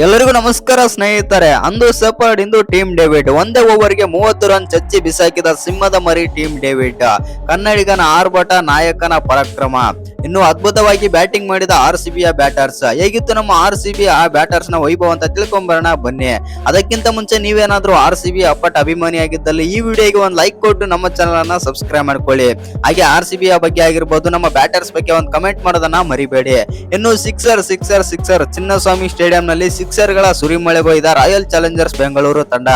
ಎಲ್ಲರಿಗೂ ನಮಸ್ಕಾರ ಸ್ನೇಹಿತರೆ. ಅಂದು ಸಪರ್ಡ್ ಇಂದು ಟೀಮ್ ಡೇವಿಡ್ ಒಂದೇ ಓವರ್ಗೆ 30 ರನ್ ಚಚ್ಚಿ ಬಿಸಾಕಿದ ಸಿಂಹದ ಮರಿ ಟೀಮ್ ಡೇವಿಡ್. ಕನ್ನಡಿಗನ ಆರ್ಭಟ, ನಾಯಕನ ಪರಾಕ್ರಮ. ಇನ್ನು ಅದ್ಭುತವಾಗಿ ಬ್ಯಾಟಿಂಗ್ ಮಾಡಿದ RCBಯ ಬ್ಯಾಟರ್ಸ್. ಹೇಗಿತ್ತು ನಮ್ಮ RCB ಆ ಬ್ಯಾಟರ್ಸ್ ನ ವೈಭವ ಅಂತ ತಿಳ್ಕೊಂಬರೋಣ ಬನ್ನಿ. ಅದಕ್ಕಿಂತ ಮುಂಚೆ ನೀವೇನಾದ್ರೂ RCB ಅಪ್ಪಟ ಅಭಿಮಾನಿಯಾಗಿದ್ದಲ್ಲಿ ಈ ವಿಡಿಯೋಗೆ ಒಂದು ಲೈಕ್ ಕೊಟ್ಟು ನಮ್ಮ ಚಾನಲ್ ಅನ್ನ ಸಬ್ಸ್ಕ್ರೈಬ್ ಮಾಡ್ಕೊಳ್ಳಿ. ಹಾಗೆ RCBಯ ಬಗ್ಗೆ ಆಗಿರ್ಬೋದು, ನಮ್ಮ ಬ್ಯಾಟರ್ಸ್ ಬಗ್ಗೆ ಒಂದು ಕಮೆಂಟ್ ಮಾಡೋದನ್ನ ಮರಿಬೇಡಿ. ಇನ್ನು ಸಿಕ್ಸರ್ ಚಿನ್ನಸ್ವಾಮಿ ಸ್ಟೇಡಿಯಂ ನಲ್ಲಿ ಸಿಕ್ಸರ್ ಗಳ ಸುರಿಮಳೆಗೊಯ್ದ ರಾಯಲ್ ಚಾಲೆಂಜರ್ಸ್ ಬೆಂಗಳೂರು ತಂಡ.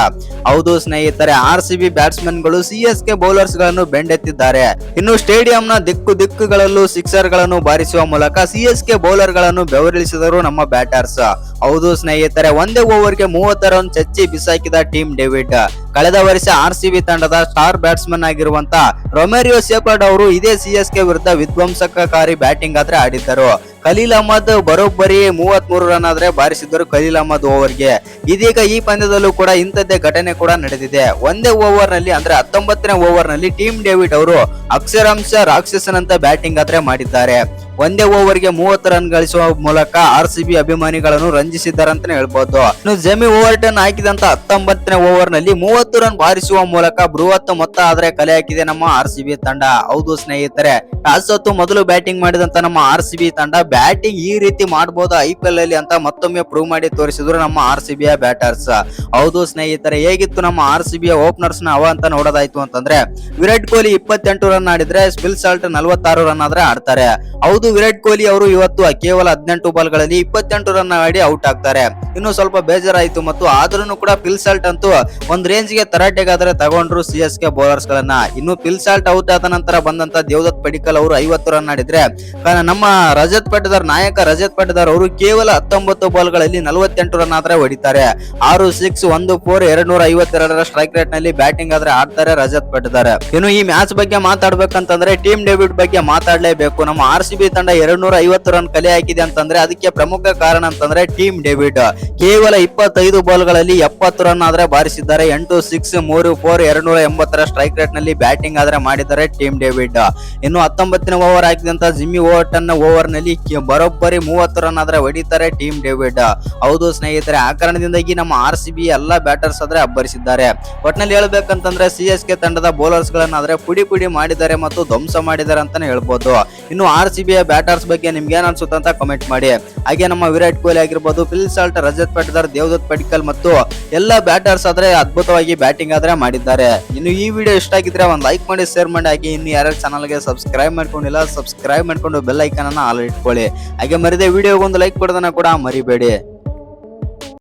ಹೌದು ಸ್ನೇಹಿತರೆ, RCB ಬ್ಯಾಟ್ಸ್ಮನ್ ಗಳು CSK ಬೌಲರ್ಸ್ ಗಳನ್ನು ಬೆಂಡೆತ್ತಿದ್ದಾರೆ. ಇನ್ನು ಸ್ಟೇಡಿಯಂನ ದಿಕ್ಕುಗಳಲ್ಲೂ ಸಿಕ್ಸರ್ ಗಳನ್ನು ಬಾರಿಸುವ ಮೂಲಕ CSK ಬೌಲರ್ ಗಳನ್ನು ಬೆವರಿಳಿಸಿದರು ನಮ್ಮ ಬ್ಯಾಟರ್ಸ್. ಹೌದು ಸ್ನೇಹಿತರೆ, ಒಂದೇ ಓವರ್ಗೆ 30 ರನ್ ಚಚ್ಚಿ ಬಿಸಾಕಿದ ಟೀಮ್ ಡೇವಿಡ್. ಕಳೆದ ವರ್ಷ RCB ತಂಡದ ಸ್ಟಾರ್ ಬ್ಯಾಟ್ಸ್ಮನ್ ಆಗಿರುವಂತ ರೊಮೆರಿಯೋ ಶೆಪರ್ಡ್ ಅವರು ಇದೇ CSK ವಿರುದ್ಧ ವಿಧ್ವಂಸಕಕಾರಿ ಬ್ಯಾಟಿಂಗ್ ಆದ್ರೆ ಆಡಿದ್ದರು. ಖಲೀಲ್ ಅಹ್ಮದ್ ಬರೋಬ್ಬರಿ 33 ರನ್ ಆದ್ರೆ ಬಾರಿಸಿದ್ದರು ಖಲೀಲ್ ಅಹ್ಮದ್ ಓವರ್ಗೆ. ಇದೀಗ ಈ ಪಂದ್ಯದಲ್ಲೂ ಕೂಡ ಇಂಥದ್ದೇ ಘಟನೆ ಕೂಡ ನಡೆದಿದೆ. ಒಂದೇ ಓವರ್ ನಲ್ಲಿ ಅಂದ್ರೆ 19ನೇ ಓವರ್ ನಲ್ಲಿ ಟೀಮ್ ಡೇವಿಡ್ ಅವರು ಅಕ್ಷರಾಂಶ ರಾಕ್ಷಸನಂತ ಬ್ಯಾಟಿಂಗ್ ಆದ್ರೆ ಮಾಡಿದ್ದಾರೆ. ಒಂದೇ ಓವರ್ಗೆ 30 ರನ್ ಗಳಿಸುವ ಮೂಲಕ RCB ಅಭಿಮಾನಿಗಳನ್ನು ರಂಜಿಸಿದ್ದಾರಂತಾನೆ ಹೇಳ್ಬಹುದು. ಇನ್ನು ಜೆಮಿ ಓವರ್ಟನ್ ಹಾಕಿದಂತ 19ನೇ ಓವರ್ ನಲ್ಲಿ 30 ರನ್ ಬಾರಿಸುವ ಮೂಲಕ ಬೃಹತ್ ಮೊತ್ತ ಆದ್ರೆ ಕಲೆ ಹಾಕಿದೆ ನಮ್ಮ RCB ತಂಡ. ಹೌದು ಸ್ನೇಹಿತರೆ, ಟಾಸ್ ಹೊತ್ತು ಮೊದಲು ಬ್ಯಾಟಿಂಗ್ ಮಾಡಿದಂತ ನಮ್ಮ RCB ತಂಡ ಬ್ಯಾಟಿಂಗ್ ಈ ರೀತಿ ಮಾಡಬಹುದು IPL ಅಲ್ಲಿ ಅಂತ ಮತ್ತೊಮ್ಮೆ ಪ್ರೂವ್ ಮಾಡಿ ತೋರಿಸಿದ್ರು ನಮ್ಮ RCBಯ ಬ್ಯಾಟರ್ಸ್. ಹೌದು ಸ್ನೇಹಿತರೆ, ಹೇಗಿತ್ತು ನಮ್ಮ RCBಯ ಓಪನರ್ಸ್ ನ ಹವಾ ಅಂತ ನೋಡೋದಾಯ್ತು ಅಂತಂದ್ರೆ, ವಿರಾಟ್ ಕೊಹ್ಲಿ 28 ರನ್ ಆಡಿದ್ರೆ ಫಿಲ್ ಸಾಲ್ಟ್ 46 ರನ್ ಆದ್ರೆ ಆಡ್ತಾರೆ. ಹೌದು, ವಿರಾಟ್ ಕೊಹ್ಲಿ ಅವರು ಇವತ್ತು ಕೇವಲ 18 ಬಾಲ್ ಗಳಲ್ಲಿ 28 ರನ್ ಆಡಿ ಔಟ್ ಆಗ್ತಾರೆ. ಇನ್ನು ಸ್ವಲ್ಪ ಬೇಜಾರಾಯ್ತು, ಮತ್ತು ಆದ್ರೂ ಕೂಡ ಫಿಲ್ ಸಾಲ್ಟ್ ಅಂತೂ ಒಂದ್ ರೇಂಜ್ ಗೆ ತರಾಟೆಗಾದ್ರೆ ತಗೊಂಡ್ರು CSK ಬೌಲರ್ಸ್ ಗಳನ್ನ. ಇನ್ನು ಫಿಲ್ ಸಾಲ್ಟ್ ಔಟ್ ಆದ ನಂತರ ಬಂದಂತ ದೇವದತ್ ಪಡಿಕ್ಕಲ್ ಅವರು 50 ರನ್ ಆಡಿದ್ರೆ, ನಮ್ಮ ನಾಯಕ ರಜತ್ ಪಟಿದಾರ್ ಅವರು ಕೇವಲ 19 ಬಾಲ್ ಗಳಲ್ಲಿ 48 ರನ್ ಆದ್ರೆ ಹೊಡಿತಾರೆ. 6 6 1 4 252 ಸ್ಟ್ರೈಕ್ ರೇಟ್ ನಲ್ಲಿ ಬ್ಯಾಟಿಂಗ್ ಆದ್ರೆ ಆಡ್ತಾರೆ ರಜತ್ ಪಟಿದಾರ್. ಇನ್ನು ಈ ಮ್ಯಾಚ್ ಬಗ್ಗೆ ಮಾತಾಡ್ಬೇಕಂತಂದ್ರೆ ಟೀಮ್ ಡೇವಿಡ್ ಬಗ್ಗೆ ಮಾತಾಡ್ಲೇಬೇಕು. ನಮ್ಮ RCB ತಂಡ 250 ರನ್ ಕಲೆ ಹಾಕಿದೆ ಅಂತಂದ್ರೆ ಅದಕ್ಕೆ ಪ್ರಮುಖ ಕಾರಣ ಅಂತಂದ್ರೆ ಟೀಮ್ ಡೇವಿಡ್. ಕೇವಲ 25 ಬಾಲ್ ಗಳಲ್ಲಿ 70 ರನ್ ಆದ್ರೆ ಬಾರಿಸಿದ್ದಾರೆ. 8 6 3 4 280 ಸ್ಟ್ರೈಕ್ ರೇಟ್ ನಲ್ಲಿ ಬ್ಯಾಟಿಂಗ್ ಆದ್ರೆ ಮಾಡಿದ್ದಾರೆ ಟೀಮ್ ಡೇವಿಡ್. ಇನ್ನು 19ನೇ ಓವರ್ ಹಾಕಿದಂತ ಜಿಮ್ಮಿ ಓವರ್ಟನ್ ಓವರ್ ನಲ್ಲಿ ಬರೋಬ್ಬರಿ 30 ರನ್ ಆದ್ರೆ ಹೊಡಿತಾರೆ ಟೀಮ್ ಡೇವಿಡ್. ಹೌದು ಸ್ನೇಹಿತರೆ, ಆ ಕಾರಣದಿಂದಾಗಿ ನಮ್ಮ RCB ಎಲ್ಲಾ ಬ್ಯಾಟರ್ಸ್ ಆದ್ರೆ ಅಬ್ಬರಿಸಿದ್ದಾರೆ. ಒಟ್ನಲ್ಲಿ ಹೇಳ್ಬೇಕಂತಂದ್ರೆ CSK ತಂಡದ ಬೌಲರ್ಸ್ ಗಳನ್ನಾದ್ರೆ ಪುಡಿ ಮಾಡಿದ್ದಾರೆ ಮತ್ತು ಧ್ವಂಸ ಮಾಡಿದ್ದಾರೆ ಅಂತಾನೆ ಹೇಳ್ಬೋದು. ಇನ್ನು RCBಯ ಬ್ಯಾಟರ್ಸ್ ಬಗ್ಗೆ ನಿಮ್ಗೆ ಏನ್ ಅನ್ಸುತ್ತೆ ಅಂತ ಕಮೆಂಟ್ ಮಾಡಿ. ಹಾಗೆ ನಮ್ಮ ವಿರಾಟ್ ಕೊಹ್ಲಿ ಆಗಿರ್ಬೋದು, ಫಿಲ್ ಸಾಲ್ಟ್, ರಜತ್ ಪಟಿದಾರ್, ದೇವದತ್ ಪಡಿಕ್ಕಲ್ ಮತ್ತು ಎಲ್ಲಾ ಬ್ಯಾಟರ್ಸ್ ಆದ್ರೆ ಅದ್ಭುತವಾಗಿ ಬ್ಯಾಟಿಂಗ್ ಆದ್ರೆ ಮಾಡಿದ್ದಾರೆ. ಇನ್ನು ಈ ವಿಡಿಯೋ ಇಷ್ಟ ಆಗಿದ್ರೆ ಒಂದು ಲೈಕ್ ಮಾಡಿ, ಶೇರ್ ಮಾಡಿ. ಹಾಗೆ ಇನ್ನು ಯಾರ್ಯಾರು ಚಾನಲ್ಗೆ ಸಬ್ಸ್ಕ್ರೈಬ್ ಮಾಡ್ಕೊಂಡಿಲ್ಲ ಸಬ್ಸ್ಕ್ರೈಬ್ ಮಾಡ್ಕೊಂಡು ಬೆಲ್ ಐಕಾನ್ ಅನ್ನ ಆಲ್ ಇಟ್ಕೊಳ್ಳಿ. ಹಾಗೆ ಮರಿದೆ ವಿಡಿಯೋಗೊಂದು ಲೈಕ್ ಕೊಡೋದನ್ನ ಕೂಡ ಮರಿಬೇಡಿ.